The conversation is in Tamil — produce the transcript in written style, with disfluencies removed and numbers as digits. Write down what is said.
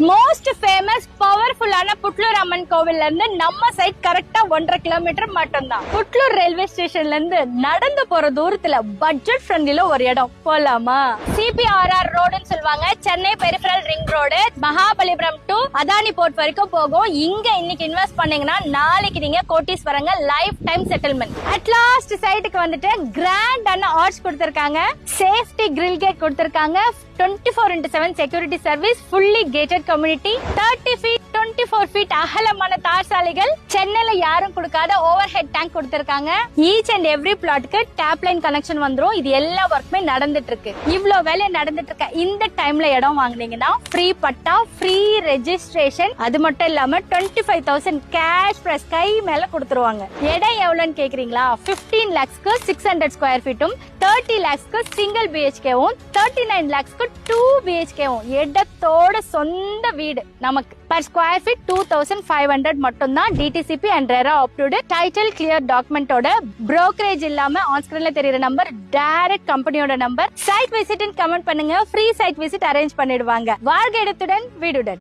மோஸ்ட் ஃபேமஸ் பவர்ஃபுல்லான புட்லூர் அம்மன் கோவில்ல இருந்து நம்ம சைட் கரெக்டா 1.5 கிலோமீட்டர் மட்டும் தான். புட்லூர் ரயில்வே ஸ்டேஷன்ல இருந்து நடந்து போற தூரத்துல பட்ஜெட் ஃப்ரெண்ட்லில ஒரு இடம் போலாமா? CPRR ரோடுன்னு சொல்லுவாங்க, Chennai peripheral ring road, Mahabalipuram to Adani port வரைக்கும் போகும். இங்க இன்னைக்கு இன்வெஸ்ட் பண்ணீங்கன்னா நாளைக்கு நீங்க கோட்டீஸ்வரங்க, லைஃப் டைம் செட்டில்மெண்ட். அட்லாஸ்ட் சைட்டுக்கு வந்துட்டு கிராண்டான ஆர்ச் கொடுத்திருக்காங்க, சேஃப்டி கிரில் கேட் கொடுத்திருக்காங்க, 24x7 security service, fully gated community, 30 feet 24 feet அகலமான தார் சாலைகள், சென்னையில யாரும் கொடுக்காத ஓவர் ஹெட் டேங்க் கொடுத்திருக்காங்க. ஈச் அண்ட் எவ்ரி பிளாட்க்கு டேப் லைன் கனெக்ஷன் வந்துரும். இது எல்லா ஒர்க்குமே நடந்துட்டு இருக்கு. இவ்ளோ வேலை நடந்துட்டு இருக்க இந்த டைம்ல இடம் வாங்குனீங்கன்னா ஃப்ரீ பட்டா, ஃப்ரீ ரெஜிஸ்ட்ரேஷன், அது மட்டும் இல்லாம 25,000 கேஷ் பிரைஸ் கை மேல கொடுத்துருவாங்க. இடம் எவ்வளவுன்னு கேக்குறீங்களா? 15 lakhsக்கு 600 ஸ்கொயர் ஃபீட்டும், 30 lakhsக்கு சிங்கிள் BHKவும், 39 lakhsக்கு 2 BHKவும் இடத்தோட சொந்த வீடு நமக்கு. பர் ஸ்கொயர் ஃபீட் 2,500 மட்டும் தான். DTCP and RERA approved, title clear டாக்குமெண்டோட, புரோக்கரேஜ் இல்லாம ஆன் ஸ்கிரீன்ல தெரியுற நம்பர் டைரக்ட் கம்பெனியோட நம்பர். சைட் விசிட் கமெண்ட் பண்ணுங்க, ஃப்ரீ சைட் விசிட் அரேஞ்ச் பண்ணிடுவாங்க. வாழ்க இடத்துடன் வீடுடன்.